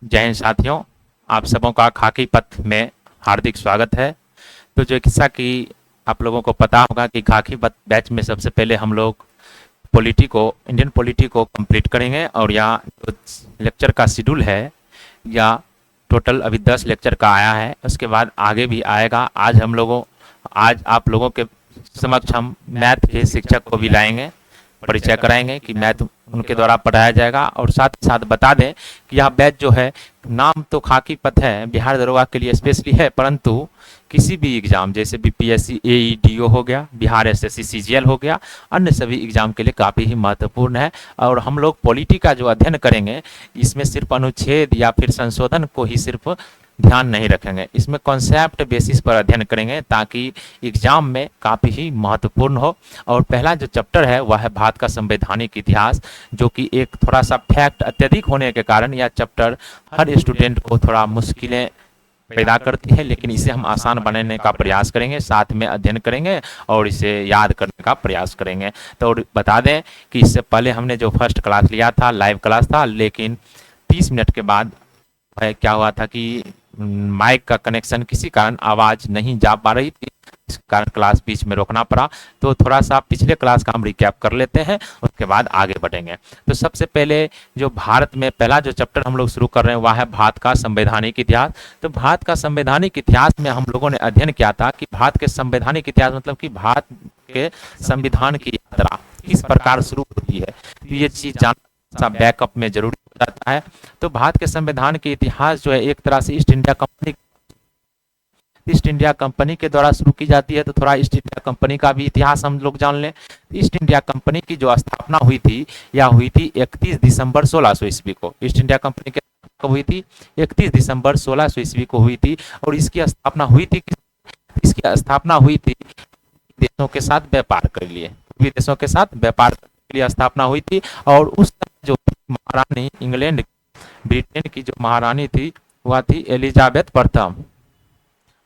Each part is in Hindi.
जय हिंद साथियों, आप सबों का खाकी पथ में हार्दिक स्वागत है। तो जैसा कि आप लोगों को पता होगा कि खाकी पथ बैच में सबसे पहले हम लोग इंडियन पॉलिटी को कंप्लीट करेंगे और यहाँ जो लेक्चर का शेड्यूल है या टोटल अभी 10 लेक्चर का आया है, उसके बाद आगे भी आएगा। आज आप लोगों के समक्ष हम मैथ के शिक्षक को भी लाएंगे, परिचय कराएंगे कि मैथ उनके द्वारा पढ़ाया जाएगा। और साथ ही साथ बता दें कि यह बैच जो है, नाम तो खाकी पथ है, बिहार दरोगा के लिए स्पेशली है, परंतु किसी भी एग्जाम जैसे बीपीएससी एईडीओ हो गया, बिहार एसएससी सीजीएल हो गया, अन्य सभी एग्जाम के लिए काफ़ी ही महत्वपूर्ण है। और हम लोग पॉलिटी का जो अध्ययन करेंगे, इसमें सिर्फ अनुच्छेद या फिर संशोधन को ही सिर्फ ध्यान नहीं रखेंगे, इसमें कॉन्सेप्ट बेसिस पर अध्ययन करेंगे ताकि एग्जाम में काफ़ी ही महत्वपूर्ण हो। और पहला जो चैप्टर है वह है भारत का संवैधानिक इतिहास, जो कि एक थोड़ा सा फैक्ट अत्यधिक होने के कारण यह चैप्टर हर स्टूडेंट को थोड़ा मुश्किलें पैदा करती है, लेकिन इसे हम आसान बनाने का प्रयास करेंगे, साथ में अध्ययन करेंगे और इसे याद करने का प्रयास करेंगे। तो बता दें कि इससे पहले हमने जो फर्स्ट क्लास लिया था, लाइव क्लास था, लेकिन 30 मिनट के बाद क्या हुआ था कि माइक का कनेक्शन किसी कारण आवाज़ नहीं जा पा रही थी, इस कारण क्लास बीच में रोकना पड़ा। तो थोड़ा सा पिछले क्लास का हम रिकैप कर लेते हैं, उसके बाद आगे बढ़ेंगे। तो सबसे पहले जो भारत में पहला जो चैप्टर हम लोग शुरू कर रहे हैं वह है भारत का संवैधानिक इतिहास। तो भारत का संवैधानिक इतिहास में हम लोगों ने अध्ययन किया था कि भारत के संवैधानिक इतिहास मतलब कि भारत के संविधान की यात्रा किस प्रकार शुरू होती है, तो ये चीज़ जानना बैकअप में जरूरी हो जाता है। तो भारत के संविधान के इतिहास जो है एक तरह से ईस्ट इंडिया कंपनी के द्वारा शुरू की जाती है। तो थोड़ा ईस्ट इंडिया कंपनी का भी इतिहास हम लोग जान लें। ईस्ट इंडिया कंपनी की जो स्थापना हुई थी यह हुई थी 31 दिसंबर 1600 ईस्वी को। ईस्ट इंडिया कंपनी की कब हुई थी? 31 दिसंबर 1600 ईस्वी को हुई थी। और इसकी स्थापना हुई थी देशों के साथ व्यापार के लिए, विदेशों के साथ व्यापार के लिए स्थापना हुई थी। और उस जो महारानी इंग्लैंड ब्रिटेन की जो महारानी थी वह थी एलिजाबेथ प्रथम।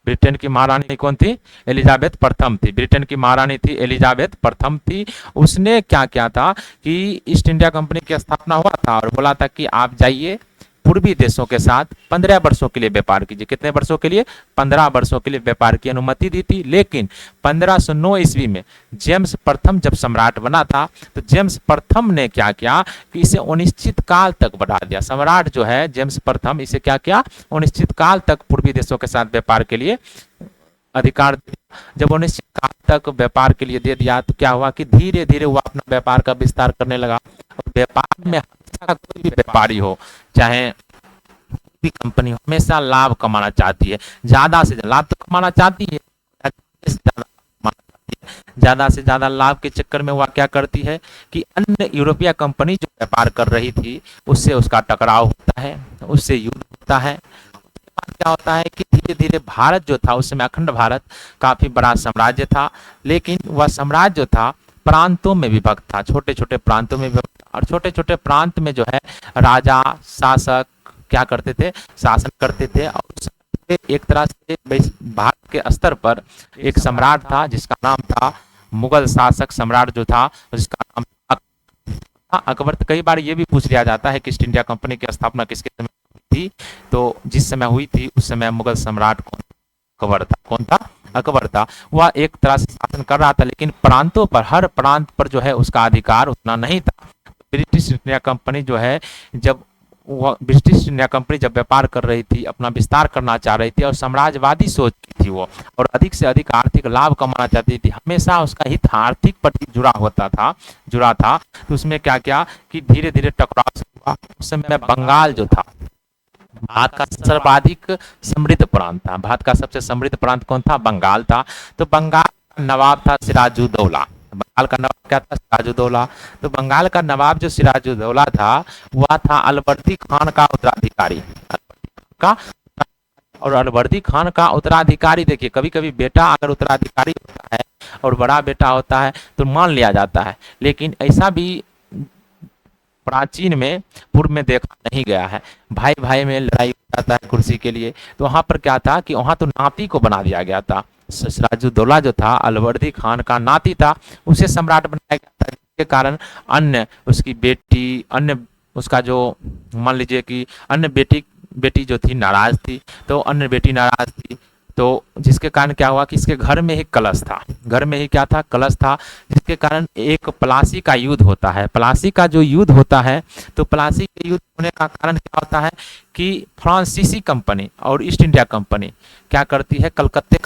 ब्रिटेन की महारानी कौन थी? एलिजाबेथ प्रथम थी। ब्रिटेन की महारानी थी एलिजाबेथ प्रथम थी। उसने क्या किया था कि ईस्ट इंडिया कंपनी की स्थापना हुआ था और बोला था कि आप जाइए पूर्वी देशों के साथ 15 वर्षों के लिए व्यापार कीजिए। कितने वर्षों के लिए? 15 वर्षों के लिए व्यापार की अनुमति दी थी। लेकिन 1509 ईस्वी में जेम्स प्रथम जब सम्राट बना था, तो जेम्स प्रथम ने क्या किया कि इसे अनिश्चित काल तक बढ़ा दिया। सम्राट जो है जेम्स प्रथम, इसे क्या किया? अनिश्चित काल तक पूर्वी देशों के साथ व्यापार के लिए अधिकार दिया। जब अनिश्चित काल तक व्यापार के लिए दे दिया तो क्या हुआ कि धीरे धीरे वह अपना व्यापार का विस्तार करने लगा। और व्यापार में कोई भी व्यापारी हो, चाहे भी कंपनी, हमेशा लाभ कमाना चाहती है, ज्यादा से ज्यादा लाभ तो कमाना चाहती है, ज्यादा से ज्यादा लाभ के चक्कर में वह क्या करती है कि अन्य यूरोपीय कंपनी जो व्यापार कर रही थी उससे उसका टकराव होता है, उससे युद्ध होता है। क्या होता है कि धीरे धीरे भारत जो था, उस समय अखंड भारत काफी बड़ा साम्राज्य था, लेकिन वह साम्राज्य जो था प्रांतों में विभक्त था, छोटे छोटे प्रांतों में विभक्त। और छोटे छोटे प्रांत में जो है राजा शासक क्या करते थे? शासन करते थे। और एक तरह से भारत के स्तर पर एक सम्राट था जिसका नाम था मुगल शासक सम्राट जो था, जिसका नाम था अकबर। तो कई बार ये भी पूछ लिया जाता है कि ईस्ट इंडिया कंपनी की स्थापना किसके समय थी? तो जिस समय हुई थी उस समय मुगल सम्राट कौन? अकबर था। कौन था? अकबर था। वह एक तरह से शासन कर रहा था, लेकिन प्रांतों पर, हर प्रांत पर जो है उसका अधिकार उतना नहीं था। ब्रिटिश इंडिया कंपनी जो है, जब वह ब्रिटिश इंडिया कंपनी जब व्यापार कर रही थी, अपना विस्तार करना चाह रही थी और साम्राज्यवादी सोच की थी वो, और अधिक से अधिक आर्थिक लाभ कमाना चाहती थी, हमेशा उसका हित आर्थिक प्रति जुड़ा था। तो उसमें क्या किया कि धीरे धीरे टकराव हुआ। उस समय बंगाल जो था भारत का सर्वाधिक समृद्ध प्रांत था। भारत का सबसे समृद्ध प्रांत कौन था? बंगाल था। तो बंगाल का नवाब था सिराजुद्दौला। बंगाल का नवाब क्या था? सिराजुद्दौला। तो बंगाल का नवाब जो सिराजुद्दौला था वह था अलवर्दी खान का उत्तराधिकारी। और अलवर्दी खान का उत्तराधिकारी, देखिए कभी कभी बेटा अगर उत्तराधिकारी होता है और बड़ा बेटा होता है तो मान लिया जाता है, लेकिन ऐसा भी प्राचीन में पूर्व में देखा नहीं गया है। भाई भाई में लड़ाई हो जाता है कुर्सी के लिए, तो वहां पर क्या था कि वहां तो नाती को बना दिया गया था। सिराजुद्दौला जो था अलवर्दी खान का नाती था, उसे सम्राट बनाया गया था, जिसके कारण अन्य उसकी बेटी, अन्य उसका जो मान लीजिए कि अन्य बेटी बेटी जो थी नाराज थी, तो अन्य बेटी नाराज थी, तो जिसके कारण क्या हुआ कि इसके घर में ही कलश था, घर में ही क्या था, कलश था, जिसके कारण एक प्लासी का युद्ध होता है। प्लासी का जो युद्ध होता है, तो प्लासी के युद्ध होने का कारण क्या होता है कि फ्रांसीसी कंपनी और ईस्ट इंडिया कंपनी क्या करती है, कलकत्ता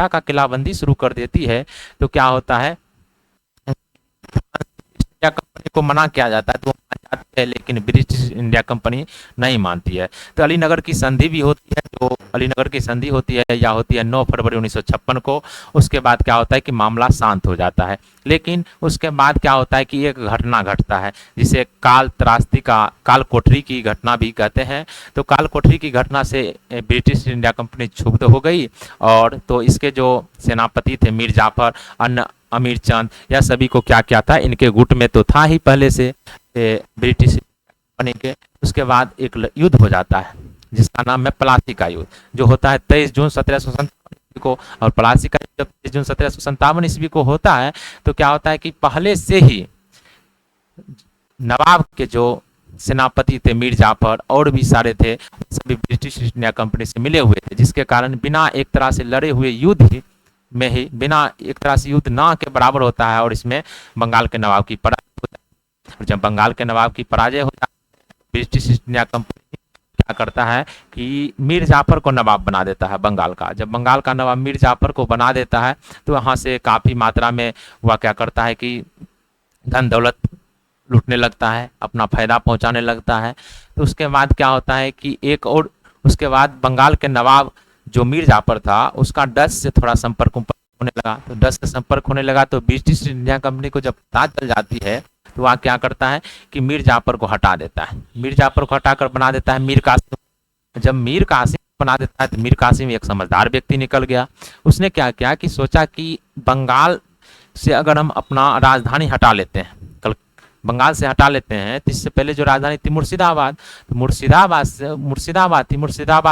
का किलाबंदी शुरू कर देती है। तो क्या होता है, इंडिया कंपनी को मना किया जाता है, तो वो मान जाती है, लेकिन ब्रिटिश इंडिया कंपनी नहीं मानती है। तो अलीनगर की संधि भी होती है, जो अलीनगर की संधि होती है या होती है 9 फरवरी 1956 को। उसके बाद क्या होता है कि मामला शांत हो जाता है। लेकिन उसके बाद क्या होता है कि एक घटना घटता है, जिसे काल त्रासदी का काल कोठरी की घटना भी कहते हैं। तो काल कोठरी की घटना से ब्रिटिश इंडिया कंपनी क्षुब्ध हो गई, और तो इसके जो सेनापति थे मीर जाफर, अन्य अमीर चंद, या सभी को क्या क्या था, इनके गुट में तो था ही पहले से ब्रिटिश कंपनी के। उसके बाद एक युद्ध हो जाता है जिसका नाम है प्लासी का युद्ध, जो होता है 23 जून 1757 को। और प्लासी का युद्ध जब 23 जून 1757 ईस्वी को होता है, तो क्या होता है कि पहले से ही नवाब के जो सेनापति थे मीर जाफर और भी सारे थे, सभी ब्रिटिश इंडिया कंपनी से मिले हुए थे, जिसके कारण बिना एक तरह से लड़े हुए युद्ध ही में ही, बिना एक तरह से युद्ध ना के बराबर होता है, और इसमें बंगाल के नवाब की पराजय हो जाती है। और जब बंगाल के नवाब की पराजय हो जाती है, ब्रिटिश इंडिया कंपनी क्या करता है कि मीर जाफर को नवाब बना देता है बंगाल का। जब बंगाल का नवाब मीर जाफर को बना देता है, तो वहाँ से काफ़ी मात्रा में वह क्या करता है कि धन दौलत लूटने लगता है, अपना फायदा पहुंचाने लगता है। तो उसके बाद क्या होता है कि एक और उसके बाद बंगाल के नवाब जो मीर जाफर था, उसका डच से थोड़ा संपर्क होने लगा। तो डच से संपर्क होने लगा, तो ब्रिटिश इंडिया कंपनी को जब पता चल जाती है, तो वह क्या करता है कि मीर जाफर को हटा देता है। मीर जाफर को हटाकर बना देता है मीर कासिम। जब मीर कासिम बना देता है, तो मीर कासिम एक समझदार व्यक्ति निकल गया। उसने क्या किया कि सोचा कि बंगाल से अगर हम अपना राजधानी हटा लेते हैं, बंगाल से हटा लेते हैं, तो इससे पहले जो राजधानी थी मुर्शिदाबाद, तो मुर्शिदाबाद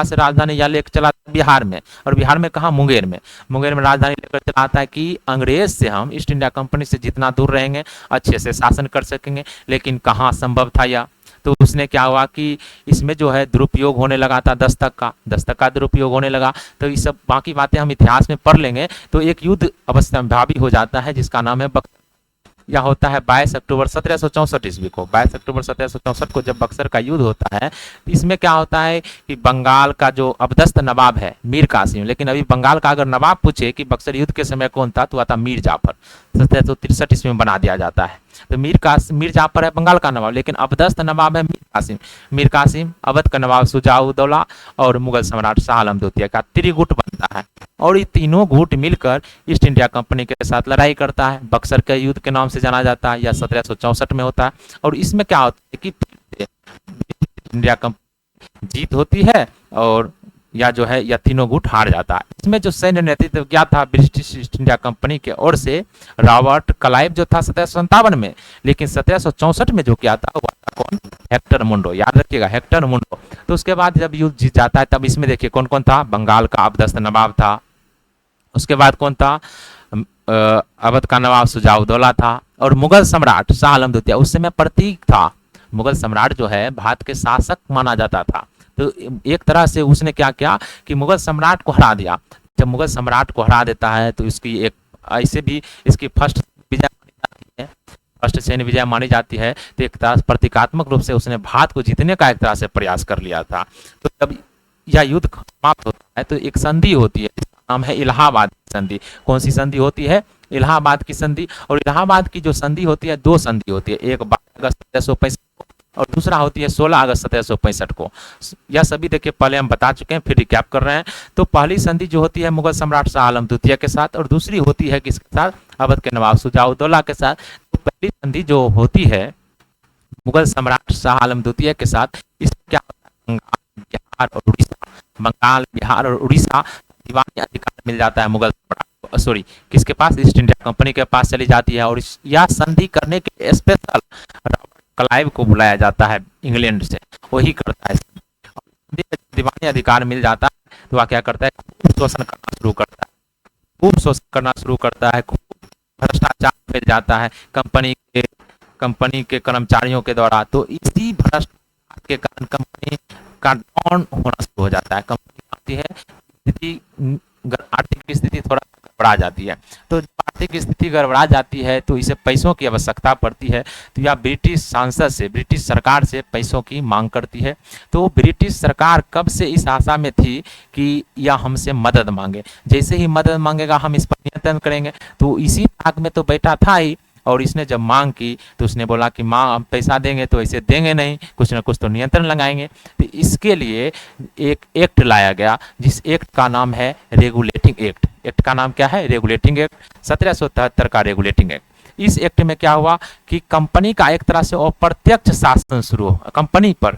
से राजधानी या लेकर चला बिहार में। और बिहार में कहाँ, मुंगेर में। मुंगेर में राजधानी लेकर चला आता है कि अंग्रेज से हम ईस्ट इंडिया कंपनी से जितना दूर रहेंगे अच्छे से शासन कर सकेंगे। लेकिन कहाँ संभव था यह। तो उसने क्या हुआ कि इसमें जो है दुरुपयोग होने लगा था, दस्तक का दुरुपयोग होने लगा। तो ये सब बाकी बातें हम इतिहास में पढ़ लेंगे। तो एक युद्ध अवश्यंभावी हो जाता है, जिसका नाम है यह होता है 22 अक्टूबर 1764 ईस्वी को। 22 अक्टूबर 1764 को जब बक्सर का युद्ध होता है, तो इसमें क्या होता है कि बंगाल का जो अबदस्त नवाब है मीर कासिम, लेकिन अभी बंगाल का अगर नवाब पूछे कि बक्सर युद्ध के समय कौन था, तो आता मीर जाफर। 1763 ईस्वी में बना दिया जाता है। तो मीर जाफर है बंगाल का नवाब, लेकिन अबदस्त नवाब है मीर कासिम, अवध का नवाब शुजाउद्दौला और मुगल सम्राट शाह आलम द्वितीय का त्रिगुट बनता है। और ये तीनों गुट मिलकर ईस्ट इंडिया कंपनी के साथ लड़ाई करता है। बक्सर के युद्ध के नाम से जाना जाता है, या 1764 में होता है। और इसमें क्या होता है कि इंडिया कंपनी जीत होती है, और या जो है या तीनों गुट हार जाता है। इसमें जो सैन्य नेतृत्व क्या था ब्रिटिश ईस्ट इंडिया कंपनी के ओर से, रॉबर्ट क्लाइव जो था 1757 में, लेकिन 1764 में जो किया था वो था कौन, हेक्टर मुंडो। याद रखिएगा, हेक्टर मुंडो। तो उसके बाद जब युद्ध जीत जाता है, तब इसमें देखिए कौन कौन था, बंगाल का अबदस्त नवाब था, उसके बाद कौन था, अवध का नवाब शुजाउद्दौला था, और मुगल सम्राट शाह आलम द्वितीय उस समय प्रतीक था। मुगल सम्राट जो है भारत के शासक माना जाता था। तो एक तरह से उसने क्या किया कि मुगल सम्राट को हरा दिया। जब मुगल सम्राट को हरा देता है, तो इसकी एक ऐसे भी इसकी फर्स्ट विजय मानी जाती है, फर्स्ट सैन्य विजय मानी जाती है। तो एक तरह प्रतीकात्मक रूप से उसने भारत को जीतने का एक तरह से प्रयास कर लिया था। तो जब यह युद्ध समाप्त होता है, तो एक संधि होती है, जिसका नाम है इलाहाबाद की संधि। कौन सी संधि होती है, इलाहाबाद की संधि। और इलाहाबाद की जो संधि होती है, दो संधि होती है, एक 12 अगस्त 1765 और दूसरा होती है 16 अगस्त 1765 को। यह सभी देखिए पहले हम बता चुके हैं, फिर रिकैप कर रहे हैं। तो पहली संधि जो होती है मुगल सम्राट शाह आलम द्वितीय के साथ, और दूसरी होती है किसके साथ, अवध के नवाब शुजाउद्दौला के साथ। तो पहली संधि जो होती है मुगल सम्राट शाह आलम द्वितीय के साथ, इसमें क्या होता है, बंगाल, बिहार और उड़ीसा दीवानी अधिकार मिल जाता है मुगल सम्राट को। सॉरी, किसके पास, ईस्ट इंडिया कंपनी के पास चली जाती है। और यह संधि करने के स्पेशल क्लाइव को बुलाया जाता है इंग्लैंड से, वही करता है। दीवानी अधिकार मिल जाता है, तो वह क्या करता है, खूब शोषण करना शुरू करता है, खूब शोषण करना शुरू करता है, खूब भ्रष्टाचार फैल जाता है कंपनी के कर्मचारियों के द्वारा। तो इसी भ्रष्टाचार के कारण कंपनी का डाउन होना शुरू हो जाता है। कंपनी आती है, स्थिति आर्थिक स्थिति थोड़ा गड़बड़ा जाती है। तो जब आर्थिक स्थिति गड़बड़ा जाती है तो इसे पैसों की आवश्यकता पड़ती है। तो यह ब्रिटिश सांसद से, ब्रिटिश सरकार से पैसों की मांग करती है। तो ब्रिटिश सरकार कब से इस आशा में थी कि यह हमसे मदद मांगे, जैसे ही मदद मांगेगा हम इस पर नियंत्रण करेंगे। तो इसी ताक में तो बैठा था ही, और इसने जब मांग की तो उसने बोला कि माँ हम पैसा देंगे तो ऐसे देंगे नहीं, कुछ ना कुछ तो नियंत्रण लगाएंगे। तो इसके लिए एक एक्ट लाया गया, जिस एक्ट का नाम है रेगुलेटिंग एक्ट। एक्ट का नाम क्या है? रेगुलेटिंग एक्ट, 1773 का रेगुलेटिंग एक्ट। इस एक्ट में क्या हुआ कि कंपनी का एक तरह से अप्रत्यक्ष शासन शुरू हो कंपनी पर।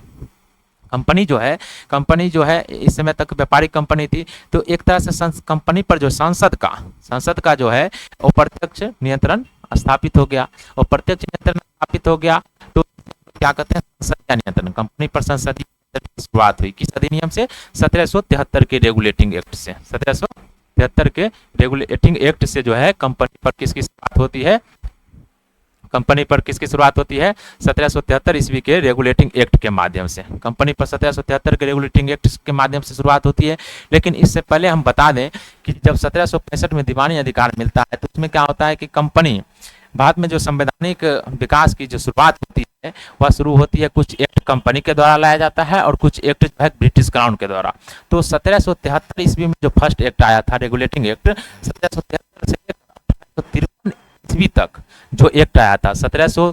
कंपनी जो है इस समय तक व्यापारिक कंपनी थी, तो एक तरह से कंपनी पर जो संसद का जो है अप्रत्यक्ष नियंत्रण स्थापित हो गया। और प्रत्यक्ष नियंत्रण स्थापित हो गया तो क्या कहते हैं? संसदीय नियंत्रण। कंपनी पर संसदीय नियंत्रण की शुरुआत हुई किस अधिनियम से? 1773 के रेगुलेटिंग एक्ट से। 1773 के रेगुलेटिंग एक्ट से जो है कंपनी पर किसकी शुरुआत होती है? कंपनी पर किसकी शुरुआत होती है? 1773 ईस्वी के रेगुलेटिंग एक्ट के माध्यम से। कंपनी पर 1773 के रेगुलेटिंग एक्ट के माध्यम से शुरुआत होती है। लेकिन इससे पहले हम बता दें कि जब 1765 में दीवानी अधिकार मिलता है तो उसमें क्या होता है कि कंपनी बाद में जो संवैधानिक विकास की जो शुरुआत होती है वह शुरू होती है, कुछ एक्ट कंपनी के द्वारा लाया जाता है और कुछ एक्ट जो है ब्रिटिश क्राउन के द्वारा। तो 1773 ईस्वी में जो फर्स्ट एक्ट आया था रेगुलेटिंग एक्ट, 1773 से 1853 ईस्वी तक जो एक्ट आया था, 1700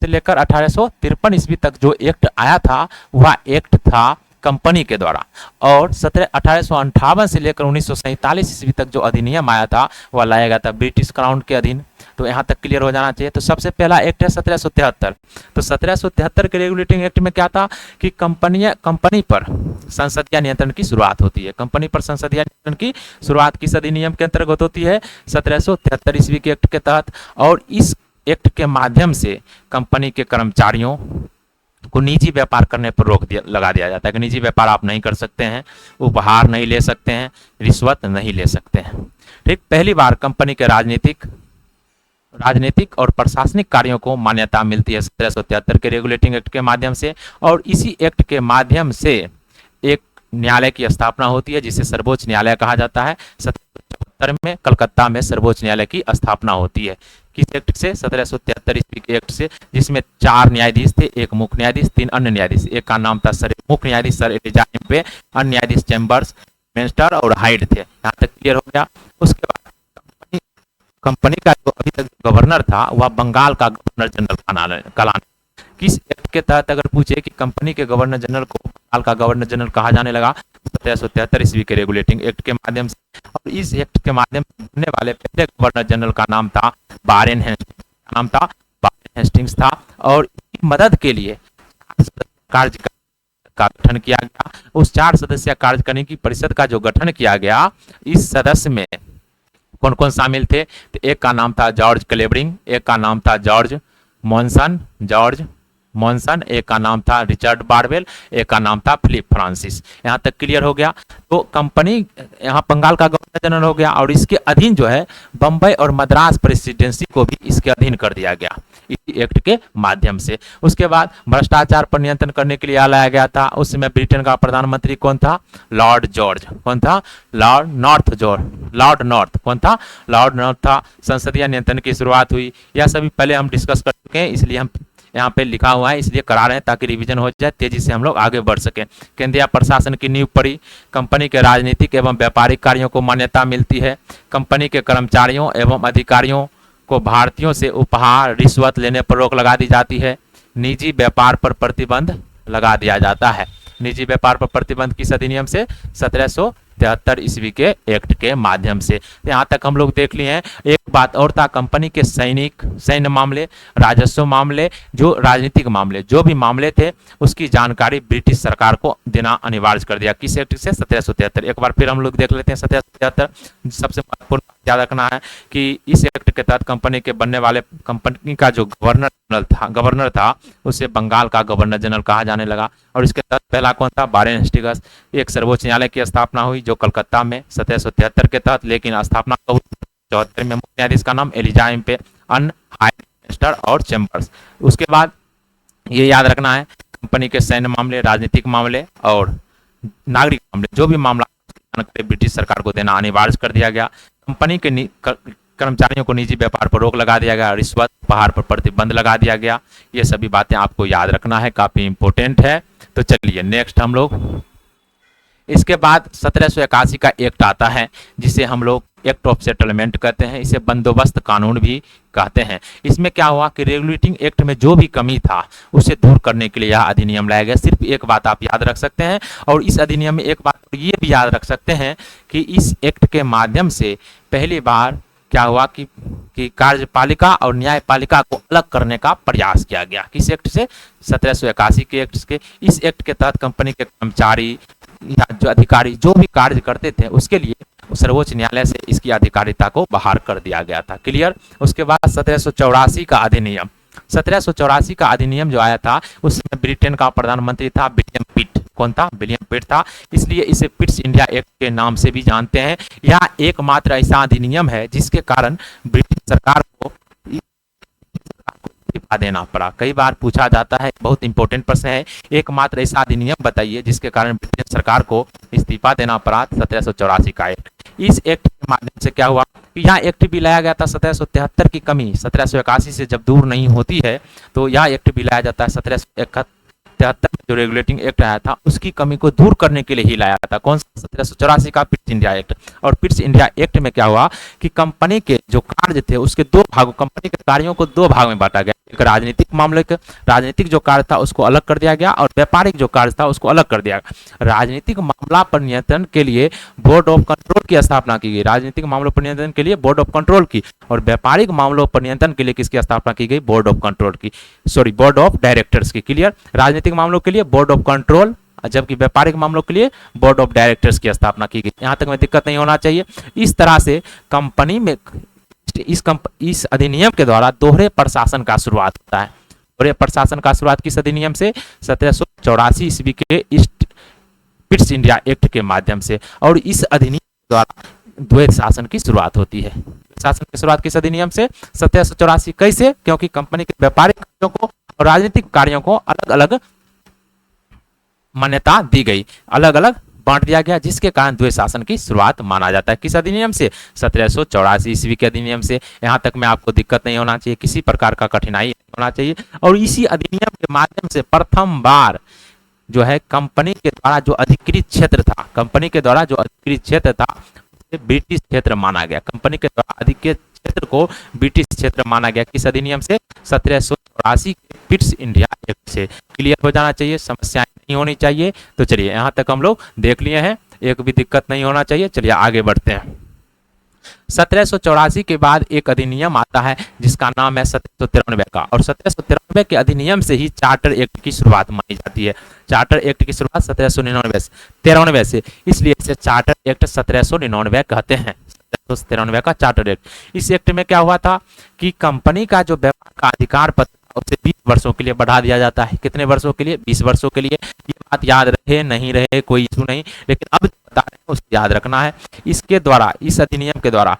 से लेकर 1853 ईस्वी तक जो एक्ट आया था वह एक्ट था कंपनी के द्वारा। और 1858 से लेकर 1947 ईस्वी तक जो अधिनियम आया था वह लाया गया था ब्रिटिश क्राउन के अधीन। तो यहाँ तक क्लियर हो जाना चाहिए। तो सबसे पहला एक्ट है 1773। तो 1773 के रेगुलेटिंग एक्ट में क्या था कि कंपनी पर संसदीय नियंत्रण की शुरुआत होती है। कंपनी पर संसदीय नियंत्रण की शुरुआत किस अधिनियम के अंतर्गत होती है? 1773 ईस्वी के एक्ट के तहत। और इस एक्ट के माध्यम से कंपनी के कर्मचारियों को निजी व्यापार करने पर रोक लगा दिया जाता है कि निजी व्यापार आप नहीं कर सकते हैं, उपहार नहीं ले सकते हैं, रिश्वत नहीं ले सकते हैं। ठीक, पहली बार कंपनी के राजनीतिक और प्रशासनिक कार्यों को मान्यता मिलती है 1773 के रेगुलेटिंग एक्ट के माध्यम से। और इसी एक्ट के माध्यम से एक न्यायालय की स्थापना होती है जिसे सर्वोच्च न्यायालय कहा जाता है। 1774 में कलकत्ता में सर्वोच्च न्यायालय की स्थापना होती है। किस एक्ट से? 1773 ईस्वी के एक्ट से, जिसमें 4 न्यायाधीश थे, एक मुख्य न्यायाधीश, 3 अन्य न्यायाधीश। एक का नाम था मुख्य न्यायाधीश सर एलिजा एम्पे, अन्य न्यायाधीश चैम्बर्स, वेस्टर और हाइड थे। यहाँ तक क्लियर हो गया। उसके बाद कंपनी का जो अभी तक गवर्नर था वह बंगाल का गवर्नर जनरल कहलाने। किस एक्ट के तहत अगर पूछे कि कंपनी के गवर्नर जनरल को बंगाल का गवर्नर जनरल कहा जाने लगा? 1773 ईस्वी के रेगुलेटिंग एक्ट के माध्यम से। और इस एक्ट के माध्यम से बनने वाले पहले गवर्नर जनरल का नाम था वारेन हेस्टिंग्स था। और इसकी मदद के लिए कार्य का गठन किया गया। उस 4 सदस्यीय कार्यकारिणी परिषद का जो गठन किया गया, इस सदस्य में कौन कौन शामिल थे? तो एक का नाम था जॉर्ज क्लेबरिंग, एक का नाम था जॉर्ज मॉनसन, एक का नाम था रिचर्ड बारवेल, एक का नाम था फिलिप फ्रांसिस। यहाँ तक क्लियर हो गया। तो कंपनी यहाँ बंगाल का गवर्नर जनरल हो गया और इसके अधीन जो है बम्बई और मद्रास प्रेसिडेंसी को भी इसके अधीन कर दिया गया इसी एक्ट के माध्यम से। उसके बाद भ्रष्टाचार पर नियंत्रण करने के लिए लाया गया था। उस समय ब्रिटेन का प्रधानमंत्री कौन था? Lord George. कौन था? Lord north. कौन था? लॉर्ड नॉर्थ था। संसदीय नियंत्रण की शुरुआत हुई। यह सभी पहले हम डिस्कस कर चुके हैं, इसलिए हम यहाँ पे लिखा हुआ है, इसलिए करा रहे हैं ताकि रिवीजन हो जाए, तेजी से हम लोग आगे बढ़ सके। केंद्रीय प्रशासन की नींव पड़ी। कंपनी के राजनीतिक एवं व्यापारिक कार्यों को मान्यता मिलती है। कंपनी के कर्मचारियों एवं अधिकारियों को भारतीयों से उपहार, रिश्वत लेने पर रोक लगा दी जाती है। निजी व्यापार पर प्रतिबंध लगा दिया जाता है। निजी व्यापार पर प्रतिबंध किस अधिनियम से? 1773 ईस्वी के एक्ट के माध्यम से। यहाँ तक हम लोग देख लिए हैं। एक बात और था, कंपनी के सैन्य मामले, राजस्व मामले, जो राजनीतिक मामले, जो भी मामले थे उसकी जानकारी ब्रिटिश सरकार को देना अनिवार्य कर दिया। किस एक्ट से? 1773। एक बार फिर हम लोग देख लेते हैं 1773। सबसे महत्वपूर्ण याद रखना है कि इस एक्ट के तहत कंपनी के बनने वाले कंपनी का जो गवर्नर था उसे बंगाल का गवर्नर जनरल कहा जाने लगा। और इसके तहत पहला कौन था? Warren Hastings. एक सर्वोच्च न्यायालय की स्थापना हुई जो कलकत्ता में 1773 के तहत, लेकिन स्थापना 74 में। मुख्य न्यायाधीश का नाम एलिजा एम्पे, अन्य हाइड, वेस्टर और चैम्बर्स। उसके बाद ये याद रखना है कंपनी के सैन्य मामले, राजनीतिक मामले और नागरिक मामले, जो भी मामला ब्रिटिश सरकार को देना अनिवार्य कर दिया गया। कंपनी के कर्मचारियों को निजी व्यापार पर रोक लगा दिया गया, रिश्वत उपहार पर प्रतिबंध लगा दिया गया। ये सभी बातें आपको याद रखना है, काफी इंपॉर्टेंट है। तो चलिए नेक्स्ट हम लोग, इसके बाद 1781 का एक्ट आता है, जिसे हम लोग एक्ट ऑफ सेटलमेंट कहते हैं, इसे बंदोबस्त कानून भी कहते हैं। इसमें क्या हुआ कि रेगुलेटिंग एक्ट में जो भी कमी था उसे दूर करने के लिए यह अधिनियम लाया गया। सिर्फ एक बात आप याद रख सकते हैं, और इस अधिनियम में एक बात ये भी याद रख सकते हैं कि इस एक्ट के माध्यम से पहली बार क्या हुआ कि कार्यपालिका और न्यायपालिका को अलग करने का प्रयास किया गया। किस एक्ट से? 1781 के एक्ट के। इस एक्ट के तहत कंपनी के कर्मचारी या जो अधिकारी जो भी कार्य करते थे उसके लिए सर्वोच्च न्यायालय से इसकी अधिकारिता को बाहर कर दिया गया था। क्लियर? उसके बाद 1784 का अधिनियम, 1784 का अधिनियम जो आया था उसमें ब्रिटेन का प्रधानमंत्री था विलियम पिट। कौन था? विलियम पिट था। इसलिए इसे पिट्स इंडिया एक्ट के नाम से भी जानते हैं। यह एकमात्र ऐसा अधिनियम है जिसके कारण ब्रिटिश सरकार को इस्तीफा देना पड़ा। कई बार पूछा जाता है, बहुत इंपॉर्टेंट प्रश्न है, एकमात्र ऐसा अधिनियम बताइए जिसके कारण ब्रिटिश सरकार को इस्तीफा देना पड़ा। 1784 का एक्ट। इस एक्ट के माध्यम से क्या हुआ, यह एक्ट भी लाया गया था 1773 की कमी 1781 से जब दूर नहीं होती है तो यह एक्ट भी लाया जाता है। 1773 में जो रेगुलेटिंग एक्ट आया था उसकी कमी को दूर करने के लिए ही लाया था। कौन सा? 1784 का पिट्स इंडिया एक्ट। और पिट्स इंडिया एक्ट में क्या हुआ कि कंपनी के जो कार्य थे उसके दो भागों, कंपनी के कार्यों को दो भाग में बांटा गया। एक राजनीतिक मामले के, राजनीतिक जो कार्य था उसको अलग कर दिया गया, और व्यापारिक जो कार्य था उसको अलग कर दिया गया। राजनीतिक मामला पर नियंत्रण के लिए बोर्ड ऑफ कंट्रोल की स्थापना की गई, राजनीतिक मामलों पर नियंत्रण के लिए बोर्ड ऑफ कंट्रोल की, और व्यापारिक मामलों पर नियंत्रण के लिए किसकी स्थापना की गई? बोर्ड ऑफ कंट्रोल की, सॉरी बोर्ड ऑफ डायरेक्टर्स की। क्लियर? राजनीतिक मामलों के लिए बोर्ड ऑफ कंट्रोल, जबकि व्यापारिक मामलों के लिए बोर्ड ऑफ डायरेक्टर्स की स्थापना की गई। यहां तक में दिक्कत नहीं होना चाहिए। इस तरह से कंपनी में इस अधिनियम के द्वारा दोहरे प्रशासन का शुरुआत होता है। दोहरे प्रशासन का शुरुआत किस अधिनियम से? 1784 ईस्वी के पिट्स इंडिया एक्ट के माध्यम से। और इस अधिनियम के द्वारा द्वैत शासन की शुरुआत होती है। शासन की शुरुआत किस अधिनियम से? 1784। कैसे? क्योंकि कंपनी के व्यापारिक कार्यों को और राजनीतिक कार्यों को अलग अलग मान्यता दी गई, अलग अलग बांट दिया गया, जिसके कारण द्वैत शासन की शुरुआत माना जाता है। किस अधिनियम से? 1784 ईस्वी के अधिनियम से। यहां तक में आपको दिक्कत नहीं होना चाहिए, किसी प्रकार का कठिनाई नहीं होना चाहिए। और इसी अधिनियम के माध्यम से प्रथम बार जो है कंपनी के द्वारा जो अधिकृत क्षेत्र था, कंपनी के द्वारा जो अधिकृत क्षेत्र था उसे ब्रिटिश क्षेत्र माना गया। कंपनी के द्वारा अधिकृत क्षेत्र को ब्रिटिश क्षेत्र माना गया। किस अधिनियम से? 1784 के पिट्स इंडिया एक्ट से। क्लियर हो जाना चाहिए, समस्याएं नहीं होनी चाहिए। तो चलिए यहां तक हम लोग देख लिए हैं, एक भी दिक्कत नहीं होना चाहिए। चलिए आगे बढ़ते हैं। 1784 के बाद एक अधिनियम आता है जिसका नाम है 1793 का, और 1793 के अधिनियम से ही चार्टर एक्ट की शुरुआत मानी जाती है। चार्टर एक्ट की शुरुआत 1793 से, इसलिए इसे चार्टर एक्ट 1799 कहते हैं। 1793 का चार्टर एक्ट। इस एक्ट में क्या हुआ था कि कंपनी का जो व्यापार का अधिकार पत्र उसे 20 वर्षों के लिए बढ़ा दिया जाता है। कितने वर्षों के लिए? 20 वर्षों के लिए। ये बात याद रहे नहीं रहे कोई इशू नहीं, लेकिन अब बता रहे हैं उसे याद रखना है। इसके द्वारा, इस अधिनियम के द्वारा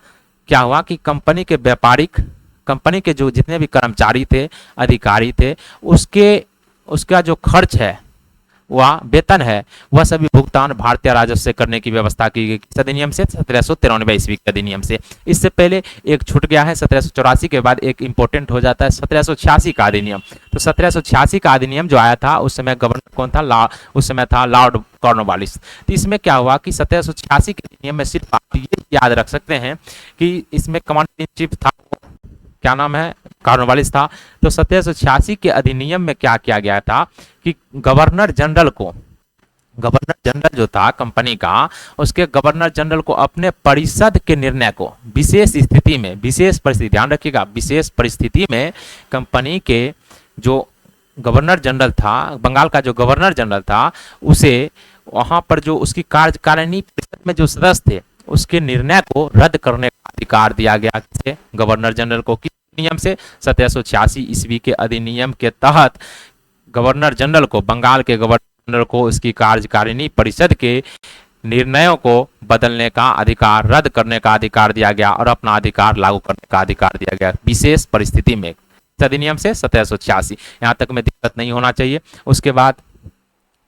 क्या हुआ कि कंपनी के व्यापारिक, कंपनी के जो जितने भी कर्मचारी थे, अधिकारी थे, उसका जो खर्च है, वह वेतन है, वह सभी भुगतान भारतीय राजस्व से करने की व्यवस्था की गई। किस अधिनियम से? 1793 ईस्वी के अधिनियम से। इससे पहले एक छूट गया है, 1784 के बाद एक इंपॉर्टेंट हो जाता है 1786 का अधिनियम। तो 1786 का अधिनियम जो आया था उस समय गवर्नर कौन था? उस समय था लॉर्ड कॉर्नवालिस। तो इसमें क्या हुआ कि 1786 के अधिनियम में सिर्फ आप ये याद रख सकते हैं कि इसमें कमांडर इन चीफ था, क्या नाम है? कॉर्नवालिस था। तो 1786 के अधिनियम में क्या किया गया था कि गवर्नर जनरल जो था कंपनी का, उसके गवर्नर जनरल को अपने परिषद के निर्णय को विशेष स्थिति में, विशेष परिस्थिति, ध्यान रखिएगा, विशेष परिस्थिति में कंपनी के जो गवर्नर जनरल था, बंगाल का जो गवर्नर जनरल था, उसे वहां पर जो उसकी कार्यकारिणी परिषद में जो सदस्य थे उसके निर्णय को रद्द करने का अधिकार दिया गया। किसे? गवर्नर जनरल को। किस नियम से? 1786 ईस्वी के अधिनियम के तहत गवर्नर जनरल को, बंगाल के गवर्नर जनरल को उसकी कार्यकारिणी परिषद के निर्णयों को बदलने का अधिकार, रद्द करने का अधिकार दिया गया और अपना अधिकार लागू करने का अधिकार दिया गया विशेष परिस्थिति में। अधिनियम से 1786, यहाँ तक में दिक्कत नहीं होना चाहिए। उसके बाद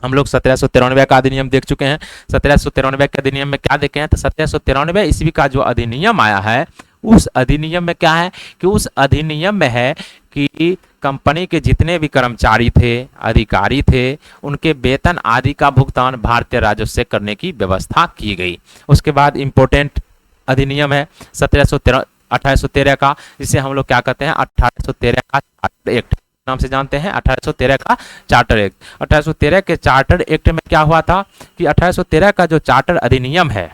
हम लोग 1793 का अधिनियम देख चुके हैं। 1793 के अधिनियम में क्या देखे हैं, तो 1793 ईस्वी का जो अधिनियम आया है, उस अधिनियम में क्या है कि उस अधिनियम में है कि कंपनी के जितने भी कर्मचारी थे, अधिकारी थे, उनके वेतन आदि का भुगतान भारतीय राजस्व से करने की व्यवस्था की गई। उसके बाद इंपॉर्टेंट अधिनियम है 1813 का, जिसे हम लोग क्या कहते हैं 1813 का चार्टर एक्ट नाम से जानते हैं। 1813 का चार्टर एक्ट, 1813 के चार्टर एक्ट में क्या हुआ था कि 1813 का जो चार्टर अधिनियम है,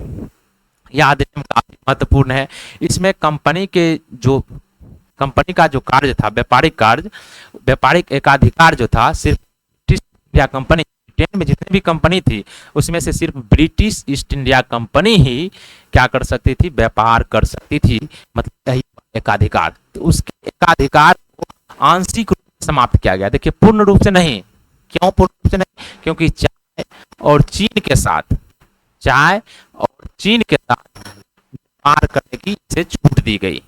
यह अधिनियम काफी महत्वपूर्ण है। इसमें कंपनी का जो कार्य था, व्यापारिक कार्य, व्यापारिक एकाधिकार जो था, सिर्फ ब्रिटिश इंडिया कंपनी, ब्रिटेन में जितनी भी कंपनी थी उसमें से सिर्फ ब्रिटिश ईस्ट इंडिया कंपनी ही क्या कर सकती थी, व्यापार कर सकती थी, मतलब यही एकाधिकार। तो उसके एकाधिकार को आंशिक रूप से समाप्त किया गया। देखिए पूर्ण रूप से नहीं, क्यों पूर्ण रूप से नहीं, क्योंकि चाय और चीन के साथ व्यापार करने की इसे छूट दी गई।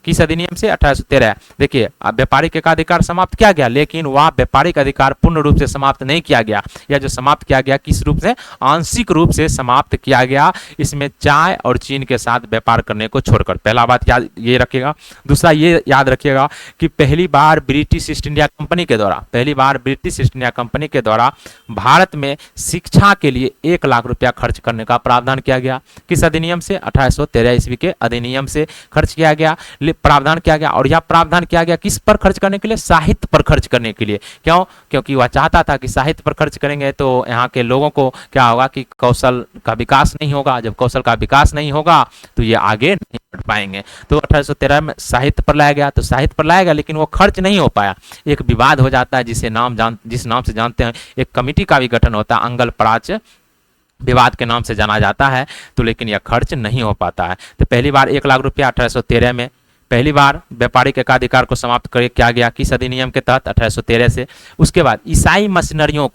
किस अधिनियम से, 1813। देखिए व्यापारिक एकाधिकार समाप्त किया गया, लेकिन वह व्यापारिक अधिकार पूर्ण रूप से समाप्त नहीं किया गया। यह जो समाप्त किया गया किस रूप से, आंशिक रूप से समाप्त किया गया। इसमें चाय और चीन के साथ व्यापार करने को छोड़कर। पहला बात याद ये रखिएगा। दूसरा ये याद रखिएगा कि पहली बार ब्रिटिश ईस्ट इंडिया कंपनी के द्वारा भारत में शिक्षा के लिए 1 लाख रुपया खर्च करने का प्रावधान किया गया। किस अधिनियम से, 1813 ईस्वी के अधिनियम से खर्च किया गया, प्रावधान किया गया। और यह प्रावधान किया गया किस पर खर्च करने के लिए, साहित्य पर खर्च करने के लिए। क्यों, क्योंकि वह चाहता था कि साहित्य पर खर्च करेंगे तो यहाँ के लोगों को क्या होगा कि कौशल का विकास नहीं होगा। जब कौशल का विकास नहीं होगा तो ये आगे नहीं बढ़ पाएंगे। तो 1813 में साहित्य पर लाया गया, तो साहित्य पर लाया गया, लेकिन वो खर्च नहीं हो पाया। एक विवाद हो जाता है जिस नाम से जानते हैं, एक कमिटी का भी गठन होता है, अंगल प्राच्य विवाद के नाम से जाना जाता है। तो लेकिन यह खर्च नहीं हो पाता है। तो पहली बार 1 लाख रुपया 1813 में पहली बार व्यापारिक एकाधिकार को समाप्त कर किया गया। किस अधिनियम के तहत, 1813 से। उसके बाद ईसाई मिशनरियों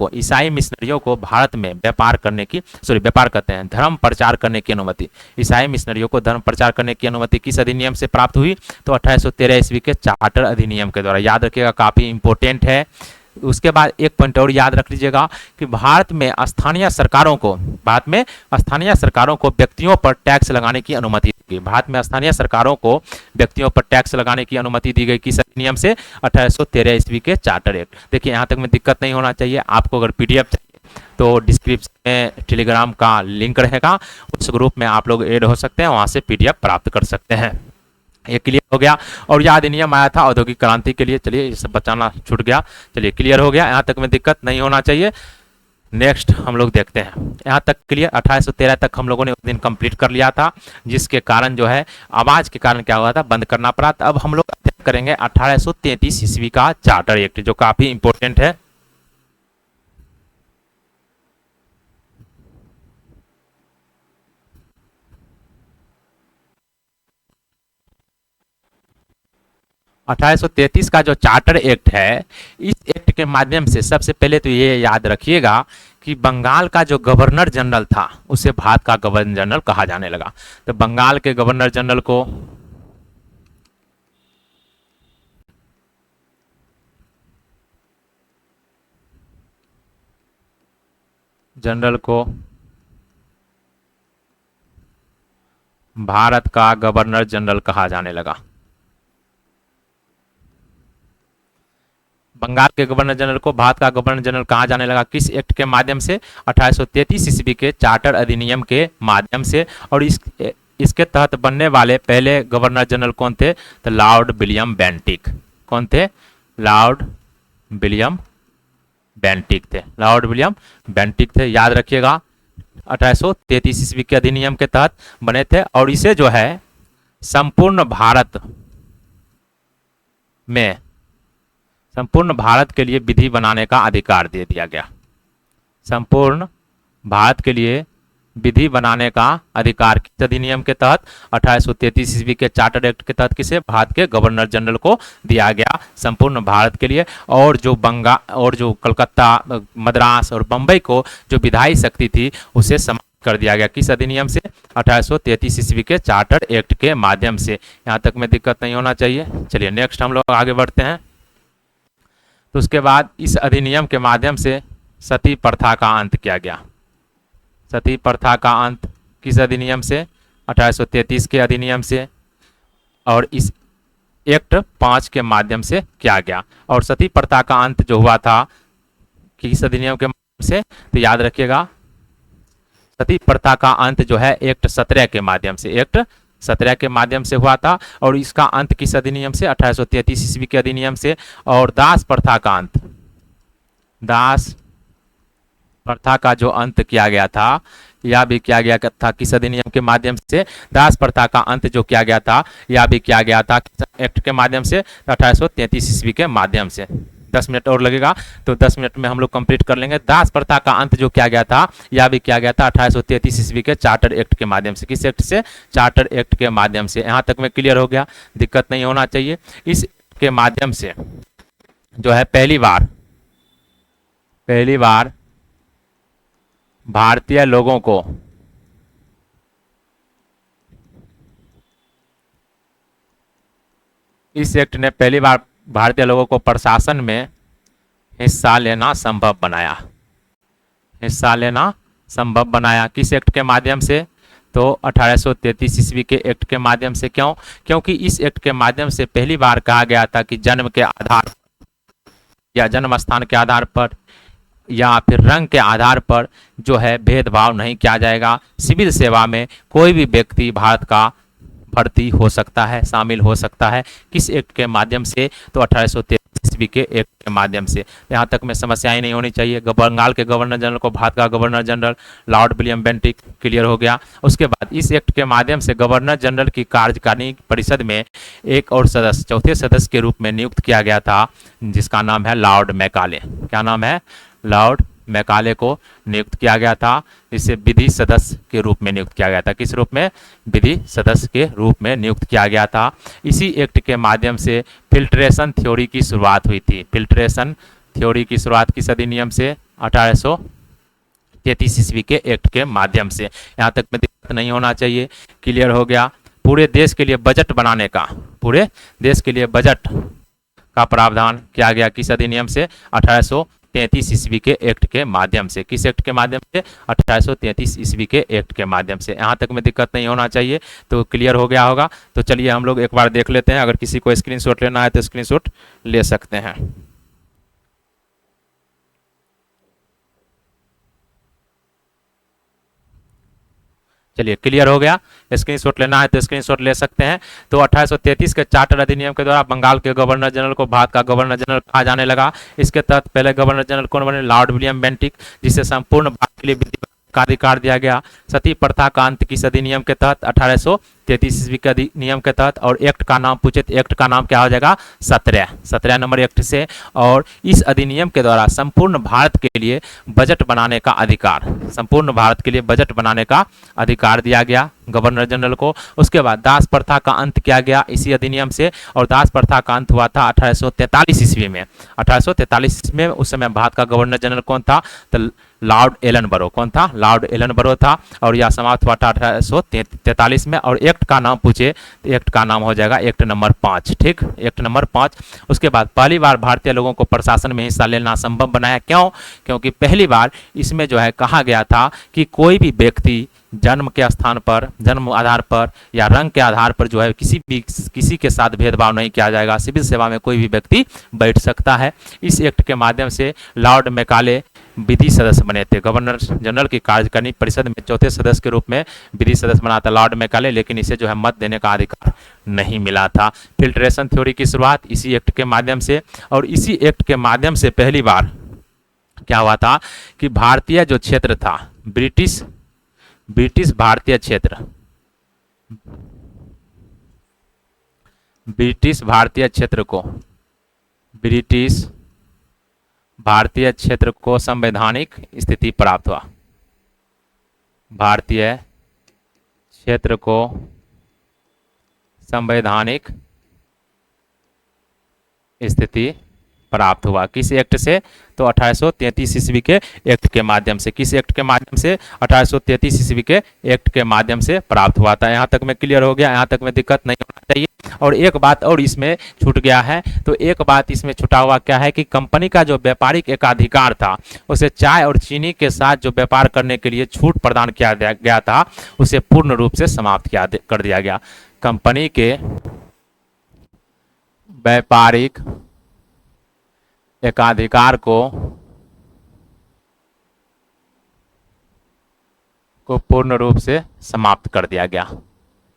को भारत में व्यापार करते हैं, धर्म प्रचार करने की अनुमति। ईसाई मिशनरियों को धर्म प्रचार करने की अनुमति किस अधिनियम से प्राप्त हुई, तो 1813 ईस्वी के चार्टर अधिनियम के द्वारा। याद रखिएगा, काफी इंपॉर्टेंट है। उसके बाद एक पॉइंट और याद रख लीजिएगा कि भारत में स्थानीय सरकारों को व्यक्तियों पर टैक्स लगाने की अनुमति दी गई। भारत में स्थानीय सरकारों को व्यक्तियों पर टैक्स लगाने की अनुमति दी गई किस अधिनियम से, 1813 ईस्वी के चार्टर एक्ट। देखिए यहाँ तक में दिक्कत नहीं होना चाहिए। आपको अगर पीडीएफ चाहिए तो डिस्क्रिप्शन में टेलीग्राम का लिंक रहेगा, उस ग्रुप में आप लोग ऐड हो सकते हैं, वहां से पीडीएफ प्राप्त कर सकते हैं। ये क्लियर हो गया। और यह अधिनियम आया था औद्योगिक क्रांति के लिए। चलिए ये सब बचाना छूट गया, चलिए क्लियर हो गया, यहाँ तक में दिक्कत नहीं होना चाहिए। नेक्स्ट हम लोग देखते हैं, यहाँ तक क्लियर। 1813 तक हम लोगों ने उस दिन कंप्लीट कर लिया था, जिसके कारण जो है आवाज के कारण क्या हुआ था, बंद करना पड़ा। अब हम लोग अध्ययन करेंगे 1833 ईस्वी का चार्टर एक्ट, जो काफी इंपॉर्टेंट है। (1833) का जो चार्टर एक्ट है, इस एक्ट के माध्यम से सबसे पहले तो ये याद रखिएगा कि बंगाल का जो गवर्नर जनरल था उसे भारत का गवर्नर जनरल कहा जाने लगा। तो बंगाल के गवर्नर जनरल को भारत का गवर्नर जनरल कहा जाने लगा। बंगाल के गवर्नर जनरल को भारत का गवर्नर जनरल कहा जाने लगा किस एक्ट के माध्यम से, 1833 ईस्वी के चार्टर अधिनियम के माध्यम से। और इसके तहत बनने वाले पहले गवर्नर जनरल कौन थे, तो लॉर्ड विलियम बेंटिक। कौन थे, लॉर्ड विलियम बेंटिक थे। याद रखिएगा, 1833 ईस्वी के अधिनियम के तहत बने थे। और इसे जो है संपूर्ण भारत के लिए विधि बनाने का अधिकार दे दिया गया। संपूर्ण भारत के लिए विधि बनाने का अधिकार किस अधिनियम के तहत, 1833 ईस्वी के चार्टर एक्ट के तहत किसे, भारत के गवर्नर जनरल को दिया गया संपूर्ण भारत के लिए। और जो कलकत्ता, मद्रास और बंबई को जो विधायी शक्ति थी उसे समाप्त कर दिया गया। किस अधिनियम से? 1833 ईस्वी के चार्टर एक्ट के माध्यम से। यहाँ तक में दिक्कत नहीं होना चाहिए। चलिए नेक्स्ट हम लोग आगे बढ़ते हैं। तो उसके बाद इस अधिनियम के माध्यम से सती प्रथा का अंत किया गया। सती प्रथा का अंत किस अधिनियम से? 1833 के अधिनियम से, और इस एक्ट 5 के माध्यम से किया गया। और सती प्रथा का अंत जो हुआ था किस अधिनियम के माध्यम से? तो याद रखिएगा, सती प्रथा का अंत जो है एक्ट 17 के माध्यम से, एक्ट 17 के माध्यम से हुआ था। और इसका अंत किस अधिनियम से? 1833 ईस्वी के अधिनियम से। और दास प्रथा का अंत, दास प्रथा का जो अंत किया गया था, यह भी किया गया था किस अधिनियम के माध्यम से? दास प्रथा का अंत जो किया गया था, यह भी किया गया था एक्ट के माध्यम से, 1833 ईस्वी के माध्यम से। 10 मिनट और लगेगा, तो 10 मिनट में हम लोग कंप्लीट कर लेंगे। दास प्रथा का अंत जो किया गया था, यह भी किया गया था 1833 ईस्वी के चार्टर एक्ट के माध्यम से। किस एक्ट से? चार्टर एक्ट के माध्यम से। यहाँ तक में क्लियर हो गया, दिक्कत नहीं होना चाहिए। इस के माध्यम से जो है पहली बार भारतीय लोगों को इस एक्ट ने पहली बार भारतीय लोगों को प्रशासन में हिस्सा लेना संभव बनाया। हिस्सा लेना संभव बनाया किस एक्ट के माध्यम से? तो 1833 ईस्वी के एक्ट के माध्यम से। क्यों? क्योंकि इस एक्ट के माध्यम से पहली बार कहा गया था कि जन्म के आधार या जन्म स्थान के आधार पर या फिर रंग के आधार पर जो है भेदभाव नहीं किया जाएगा। सिविल सेवा में कोई भी व्यक्ति भारत का भर्ती हो सकता है, शामिल हो सकता है। किस एक्ट के माध्यम से? तो 1833 ईस्वी के एक्ट के माध्यम से। यहाँ तक में समस्याएं नहीं होनी चाहिए। बंगाल के गवर्नर जनरल को भारत का governor general Lord William Bentinck, clear हो गया। उसके बाद इस एक्ट के माध्यम से गवर्नर जनरल की कार्यकारिणी परिषद में एक और सदस्य, चौथे सदस्य के रूप में नियुक्त किया गया था, जिसका नाम है लॉर्ड मैकाले। क्या नाम है? लॉर्ड मैकाले को नियुक्त किया गया था। इसे विधि सदस्य के रूप में नियुक्त किया गया था। किस रूप में? विधि सदस्य के रूप में नियुक्त किया गया था। इसी एक्ट के माध्यम से फिल्ट्रेशन थ्योरी की शुरुआत हुई थी। फिल्ट्रेशन थ्योरी की शुरुआत किस अधिनियम से? 1833 ईस्वी के एक्ट के माध्यम से। यहाँ तक में दिक्कत नहीं होना चाहिए, क्लियर हो गया। पूरे देश के लिए बजट बनाने का, पूरे देश के लिए बजट का प्रावधान किया गया किस अधिनियम से? 1833 ईस्वी के एक्ट के माध्यम से। किस एक्ट के माध्यम से? 1833 ईस्वी के एक्ट के माध्यम से। यहाँ तक में दिक्कत नहीं होना चाहिए, तो क्लियर हो गया होगा। तो चलिए हम लोग एक बार देख लेते हैं। अगर किसी को स्क्रीनशॉट लेना है तो स्क्रीनशॉट ले सकते हैं। चलिए क्लियर हो गया। स्क्रीनशॉट लेना है तो स्क्रीनशॉट ले सकते हैं। तो 1833 के चार्टर अधिनियम के द्वारा बंगाल के गवर्नर जनरल को भारत का गवर्नर जनरल कहा जाने लगा। इसके तहत पहले गवर्नर जनरल कौन बने? लॉर्ड विलियम बेंटिक, जिसे संपूर्ण भारत के लिए विधिवत का अधिकार दिया गया। सती प्रथा का अंत किस अधिनियम के तहत? 1833 ईस्वी के अधिनियम के तहत। और एक्ट का नाम पूछे तो एक्ट का नाम क्या हो जाएगा? 17 नंबर एक्ट से। और इस अधिनियम के द्वारा संपूर्ण भारत के लिए बजट बनाने का अधिकार, संपूर्ण भारत के लिए बजट बनाने का अधिकार दिया गया गवर्नर जनरल को। उसके बाद दास प्रथा का अंत किया गया इसी अधिनियम से। और दास प्रथा का अंत हुआ था 1843 ईस्वी में। 1843 में उस समय भारत का गवर्नर जनरल कौन था? तो लॉर्ड एलन बरो। कौन था? लॉर्ड एलन बरो था। और यह समाप्त हुआ था 1843 में। और एक्ट का नाम पूछे तो एक्ट का नाम हो जाएगा एक्ट नंबर 5। ठीक, एक्ट नंबर 5। उसके बाद पहली बार भारतीय लोगों को प्रशासन में हिस्सा लेना संभव बनाया। क्यों? क्योंकि पहली बार इसमें जो है कहा गया था कि कोई भी व्यक्ति जन्म के स्थान पर, जन्म आधार पर या रंग के आधार पर जो है किसी के साथ भेदभाव नहीं किया जाएगा। सिविल सेवा में कोई भी व्यक्ति बैठ सकता है। इस एक्ट के माध्यम से लॉर्ड मैकाले विधि सदस्य बने थे। गवर्नर जनरल की कार्यकारिणी परिषद में चौथे सदस्य के रूप में विधि सदस्य बना था लॉर्ड मैकाले, लेकिन इसे जो है मत देने का अधिकार नहीं मिला था। फिल्ट्रेशन थ्योरी की शुरुआत इसी एक्ट के माध्यम से। और इसी एक्ट के माध्यम से पहली बार क्या हुआ था कि भारतीय जो क्षेत्र था, ब्रिटिश भारतीय क्षेत्र, ब्रिटिश भारतीय क्षेत्र को संवैधानिक स्थिति प्राप्त हुआ। भारतीय क्षेत्र को संवैधानिक स्थिति प्राप्त हुआ। किस एक्ट से? तो 1833 ईस्वी के एक्ट के माध्यम से। किस एक्ट के माध्यम से? 1833 ईस्वी के एक्ट के माध्यम से प्राप्त हुआ था। यहाँ तक में क्लियर हो गया, यहाँ तक में दिक्कत नहीं होना चाहिए। और एक बात और इसमें छूट गया है, तो एक बात इसमें छूटा हुआ क्या है कि कंपनी का जो व्यापारिक एकाधिकार था, उसे चाय और चीनी के साथ जो व्यापार करने के लिए छूट प्रदान किया गया था, उसे पूर्ण रूप से समाप्त कर दिया गया। कंपनी के व्यापारिक एकाधिकार को पूर्ण रूप से समाप्त कर दिया गया।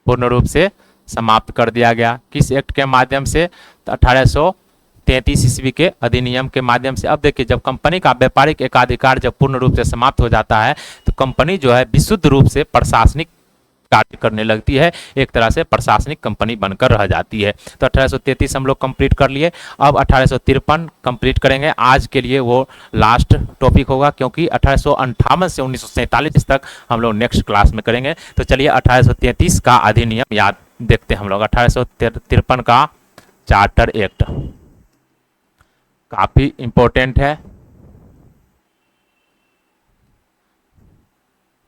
पूर्ण रूप से समाप्त कर दिया गया। किस एक्ट के माध्यम से? तो 1833 ईस्वी के अधिनियम के माध्यम से। अब देखिए, जब कंपनी का व्यापारिक एकाधिकार जब पूर्ण रूप से समाप्त हो जाता है, तो कंपनी जो है विशुद्ध रूप से प्रशासनिक कार्य करने लगती है, एक तरह से प्रशासनिक कंपनी बनकर रह जाती है। तो 1833 हम लोग कंप्लीट कर लिए। अब 1853 कंप्लीट करेंगे। आज के लिए वो लास्ट टॉपिक होगा, क्योंकि 1858 से 1947 तक हम लोग नेक्स्ट क्लास में करेंगे। तो चलिए 1833 का अधिनियम याद देखते हैं हम लोग। 1853 का चार्टर एक्ट काफी इंपॉर्टेंट है।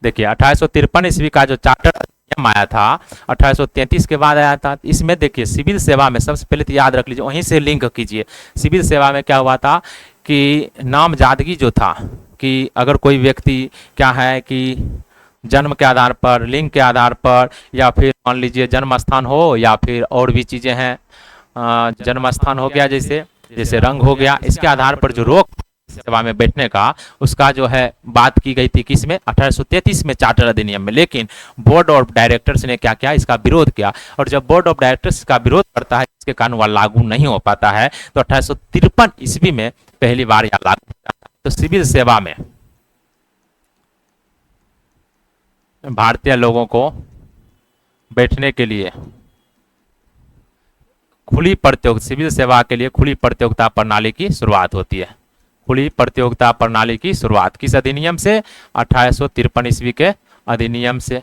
देखिए 1853 ईस्वी का जो चार्टर अधिनियम आया था, 1833 के बाद आया था। इसमें देखिए सिविल सेवा में सबसे पहले तो याद रख लीजिए, वहीं से लिंक कीजिए। सिविल सेवा में क्या हुआ था कि नामजदगी जो था, कि अगर कोई व्यक्ति क्या है कि जन्म के आधार पर, लिंग के आधार पर, या फिर मान लीजिए जन्म स्थान हो, या फिर और भी चीज़ें हैं, जन्म स्थान हो गया, जैसे जैसे रंग हो गया, इसके आधार पर जो रोक सेवा में बैठने का, उसका जो है बात की गई थी किसमें? 1833 में चार्टर अधिनियम में। लेकिन बोर्ड ऑफ डायरेक्टर्स ने क्या किया? इसका विरोध किया। और जब बोर्ड ऑफ डायरेक्टर्स का विरोध करता है, इसके कारण वह लागू नहीं हो पाता है। तो 1853 ईस्वी में पहली बार यह लागू होता है। तो सिविल सेवा में भारतीय लोगों को बैठने के लिए खुली प्रतियोगिता, सिविल सेवा के लिए खुली प्रतियोगिता प्रणाली की शुरुआत होती है। खुली प्रतियोगिता प्रणाली की शुरुआत किस अधिनियम से? 1853 ईस्वी के अधिनियम से।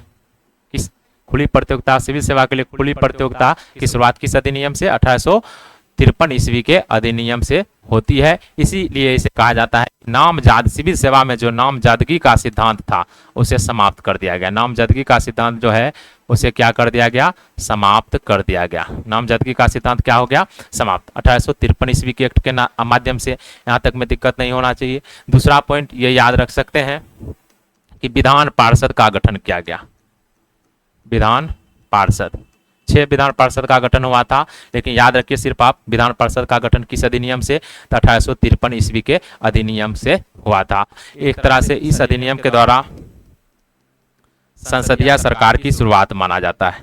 किस खुली प्रतियोगिता, सिविल सेवा के लिए खुली प्रतियोगिता की शुरुआत किस अधिनियम से? 1853 ईस्वी के अधिनियम से होती है। इसीलिए इसे कहा जाता है नामजद। सिविल सेवा में जो नामजदगी का सिद्धांत था, उसे समाप्त कर दिया गया। नामजदगी का सिद्धांत जो है, उसे क्या कर दिया गया? समाप्त कर दिया गया। नामजदगी का सिद्धांत क्या हो गया? समाप्त। 1853 ईस्वी के एक्ट के माध्यम से। यहाँ तक में दिक्कत नहीं होना चाहिए। दूसरा पॉइंट ये याद रख सकते हैं कि विधान पार्षद का गठन किया गया। विधान पार्षद, 6 विधान पार्षद का गठन हुआ था। लेकिन याद रखिए, सिर्फ आप विधान पार्षद का गठन किस अधिनियम से? तो 1853 ईस्वी के अधिनियम से हुआ था। एक तरह से इस अधिनियम के द्वारा संसदीय सरकार की शुरुआत माना जाता है।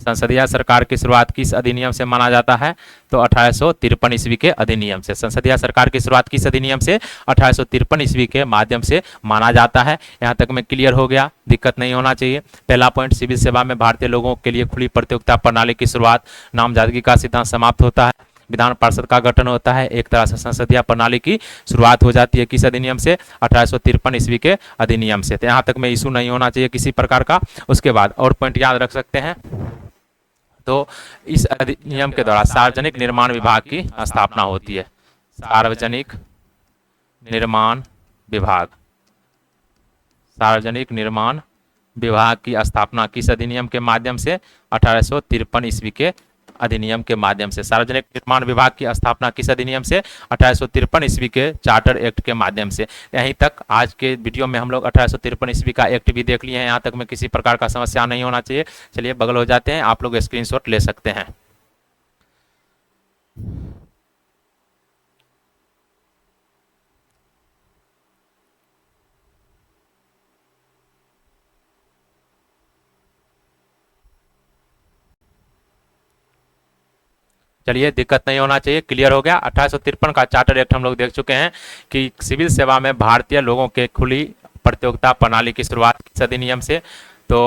संसदीय सरकार की शुरुआत किस अधिनियम से माना जाता है? तो 1853 ईस्वी के अधिनियम से। संसदीय सरकार की शुरुआत किस अधिनियम से? 1853 ईस्वी के माध्यम से माना जाता है। यहाँ तक में क्लियर हो गया, दिक्कत नहीं होना चाहिए। पहला पॉइंट, सिविल सेवा में भारतीय लोगों के लिए खुली प्रतियोगिता प्रणाली की शुरुआत, नामजदगी का सिद्धांत समाप्त होता है, विधान पार्षद का गठन होता है, एक तरह से संसदीय प्रणाली की शुरुआत हो जाती है। किस अधिनियम से? 1853 ईस्वी के अधिनियम से। तो यहाँ तक में इशू नहीं होना चाहिए किसी प्रकार का। उसके बाद और पॉइंट याद रख सकते हैं। तो इस अधिनियम के द्वारा सार्वजनिक निर्माण विभाग की स्थापना होती है। सार्वजनिक निर्माण विभाग, सार्वजनिक निर्माण विभाग की स्थापना किस अधिनियम के माध्यम से? 1853 ईस्वी के अधिनियम के माध्यम से। सार्वजनिक निर्माण विभाग की स्थापना किस अधिनियम से? 1853 ईस्वी के चार्टर एक्ट के माध्यम से। यहीं तक आज के वीडियो में हम लोग 1853 ईस्वी का एक्ट भी देख लिए हैं। यहाँ तक में किसी प्रकार का समस्या नहीं होना चाहिए। चलिए बगल हो जाते हैं, आप लोग स्क्रीनशॉट ले सकते हैं। चलिए, दिक्कत नहीं होना चाहिए, क्लियर हो गया। 1853 का चार्टर एक्ट हम लोग देख चुके हैं कि सिविल सेवा में भारतीय लोगों के खुली प्रतियोगिता प्रणाली की शुरुआत किस अधिनियम से? तो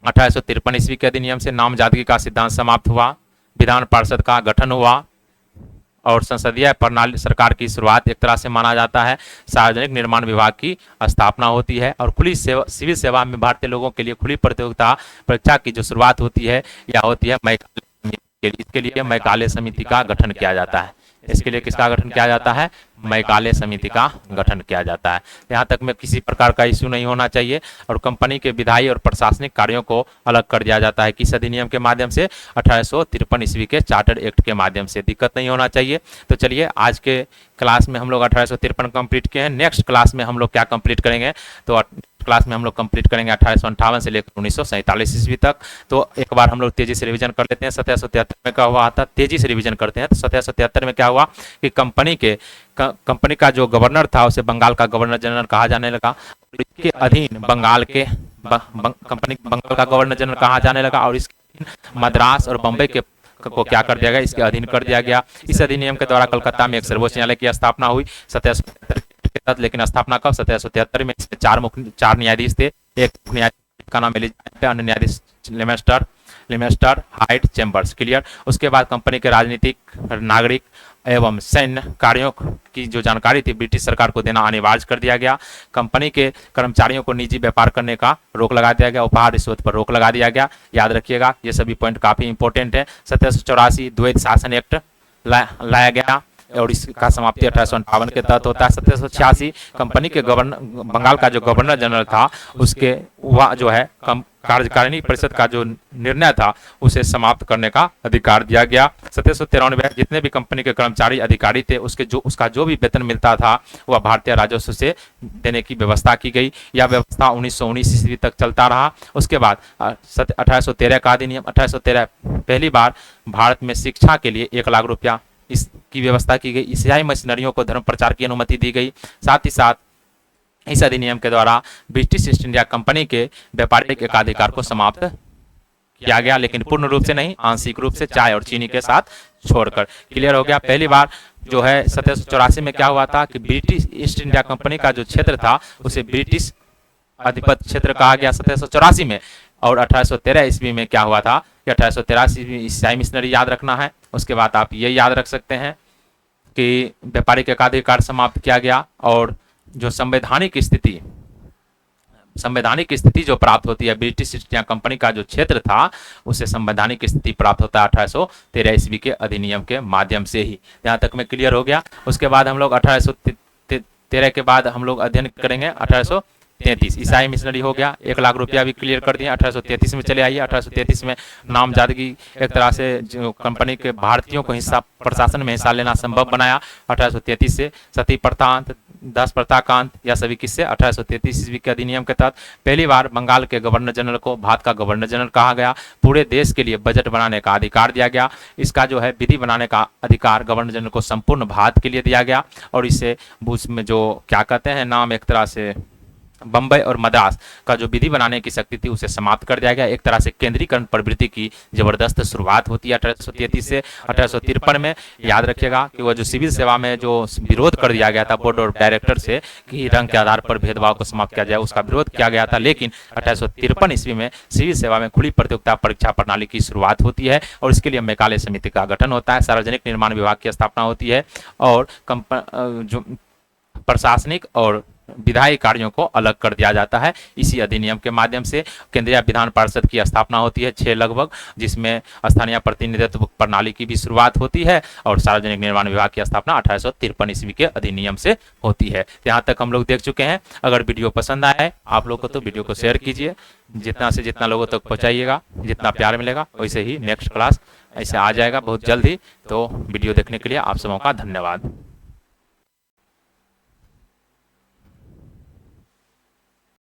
1853 ईस्वी के अधिनियम से। नामजदगी का सिद्धांत समाप्त हुआ, विधान पार्षद का गठन हुआ, और संसदीय प्रणाली सरकार की शुरुआत एक तरह से माना जाता है। सार्वजनिक निर्माण विभाग की स्थापना होती है, और खुली सिविल सेवा में भारतीय लोगों के लिए खुली प्रतियोगिता परीक्षा की जो शुरुआत होती है, यह होती है मैकाले। इसके लिए मैकाले समिति का गठन किया जाता है। इसके लिए किसका गठन किया जाता है? मैकाले समिति का गठन किया जाता है। यहाँ तक में किसी प्रकार का इश्यू नहीं होना चाहिए। और कंपनी के विधायी और प्रशासनिक कार्यों को अलग कर दिया जाता है किस अधिनियम के माध्यम से? 1853 ईस्वी के चार्टर एक्ट के माध्यम से। दिक्कत नहीं होना चाहिए। तो चलिए आज के क्लास में हम लोग 1853 कंप्लीट किए हैं। नेक्स्ट क्लास में हम लोग क्या कंप्लीट करेंगे? तो क्लास में हम लोग कंप्लीट करेंगे 1858 से लेकर 1947 ईस्वी तक। तो एक बार हम लोग तेजी से रिवीजन कर लेते हैं। 1773 में क्या हुआ था? तेजी से रिवीजन करते हैं। तो 1773 में क्या हुआ कि कंपनी का जो गवर्नर था उसे बंगाल का गवर्नर जनरल कहा जाने लगा। इसके अधीन बंगाल का गवर्नर जनरल कहा जाने लगा और इसके अधीन मद्रास और बम्बई के को क्या कर दिया गया? इसके अधीन कर दिया गया। इस अधिनियम के द्वारा कलकत्ता में एक सर्वोच्च न्यायालय की स्थापना हुई 1773 के तहत। लेकिन स्थापना कब? 1773 में। इसमें चार न्यायाधीश थे। एक न्यायाधीश का नाम एलिजाबेथ है, अन्य न्यायाधीश लिमेस्टर हाइट चैम्बर्स। क्लियर। उसके बाद कंपनी के राजनीतिक, नागरिक एवं सैन्य कार्यों की जो जानकारी थी ब्रिटिश सरकार को देना अनिवार्य कर दिया गया। कंपनी के कर्मचारियों को निजी व्यापार करने का रोक लगा दिया गया। उपहार रिश्वत पर रोक लगा दिया गया। याद रखिएगा, ये सभी पॉइंट काफी इंपॉर्टेंट है। 1784 द्वैध शासन एक्ट लाया गया और इसका समाप्ति 1858 के तहत होता है। 1786 कंपनी के बंगाल का जो गवर्नर जनरल था उसके वह जो है कार्यकारिणी परिषद का जो निर्णय था उसे समाप्त करने का अधिकार दिया गया। 1793 जितने भी कंपनी के कर्मचारी अधिकारी थे उसका जो भी वेतन मिलता था वह भारतीय राजस्व से देने की व्यवस्था की गई। यह व्यवस्था 1919 ईस्वी तक चलता रहा। उसके बाद 1813 का अधिनियम। 1813 पहली बार भारत में शिक्षा के लिए 1 लाख रुपया इसकी व्यवस्था की गई। ईसाई मिशनरियों को धर्म प्रचार की अनुमति दी गई। साथ ही साथ इस अधिनियम के द्वारा ब्रिटिश ईस्ट इंडिया कंपनी के व्यापारिक एकाधिकार को समाप्त किया गया, लेकिन पूर्ण रूप से नहीं, आंशिक रूप से चाय और चीनी के साथ छोड़कर। क्लियर हो गया। पहली बार जो है 1784 में क्या हुआ था कि ब्रिटिश ईस्ट इंडिया कंपनी का जो क्षेत्र था उसे ब्रिटिश अधिपत्य क्षेत्र कहा गया 1784 में। और 1813 ईस्वी में क्या हुआ था कि 1883 ईस्वी में ईसाई मिशनरी याद रखना है। उसके बाद आप ये याद रख सकते हैं कि व्यापारिक एकाधिकार समाप्त किया गया और जो संवैधानिक स्थिति जो प्राप्त होती है ब्रिटिश ईस्ट इंडिया कंपनी का जो क्षेत्र था उसे संवैधानिक स्थिति प्राप्त होता है 1813 ईस्वी के अधिनियम के माध्यम से ही। यहाँ तक में क्लियर हो गया। उसके बाद हम लोग 1813 के बाद हम लोग अध्ययन करेंगे 1833 ईसाई मिशनरी हो गया। 1 लाख रुपया भी क्लियर कर दिया। 1833 में चले आइए। 1833 में नामजदगी एक तरह से जो कंपनी के भारतीयों को प्रशासन में हिस्सा लेना संभव बनाया। 1833 से सती प्रथा, 10 प्रथा का अंत, या सभी किससे? 1833 ईस्वी के अधिनियम के तहत पहली बार बंगाल के गवर्नर जनरल को भारत का गवर्नर जनरल कहा गया। पूरे देश के लिए बजट बनाने का अधिकार दिया गया। इसका जो है विधि बनाने का अधिकार गवर्नर जनरल को संपूर्ण भारत के लिए दिया गया। और इससे में जो क्या कहते हैं नाम, एक तरह से बम्बई और मद्रास का जो विधि बनाने की शक्ति थी उसे समाप्त कर दिया गया। एक तरह से केंद्रीकरण प्रवृत्ति की जबरदस्त शुरुआत होती है 1833 से। 1853 में याद रखिएगा कि वह जो सिविल सेवा में जो विरोध कर दिया गया था बोर्ड ऑफ डायरेक्टर से कि रंग के आधार पर भेदभाव को समाप्त किया जाए, उसका विरोध किया गया था। लेकिन 1853 ईस्वी में सिविल सेवा में खुली प्रतियोगिता परीक्षा प्रणाली की शुरुआत होती है और इसके लिए मैकाले समिति का गठन होता है। सार्वजनिक निर्माण विभाग की स्थापना होती है और जो प्रशासनिक और विधायी कार्यों को अलग कर दिया जाता है। इसी अधिनियम के माध्यम से केंद्रीय विधान पार्षद की स्थापना होती है 6 लगभग, जिसमें स्थानीय प्रतिनिधित्व प्रणाली की भी शुरुआत होती है और सार्वजनिक निर्माण विभाग की स्थापना 1853 ईस्वी के अधिनियम से होती है। यहाँ तक हम लोग देख चुके हैं। अगर वीडियो पसंद आया है आप लोग को तो वीडियो को शेयर कीजिए, जितना से जितना लोगों तक पहुँचाइएगा, जितना प्यार मिलेगा वैसे ही नेक्स्ट क्लास ऐसे आ जाएगा बहुत जल्द ही। तो वीडियो देखने के लिए आप सबों का धन्यवाद।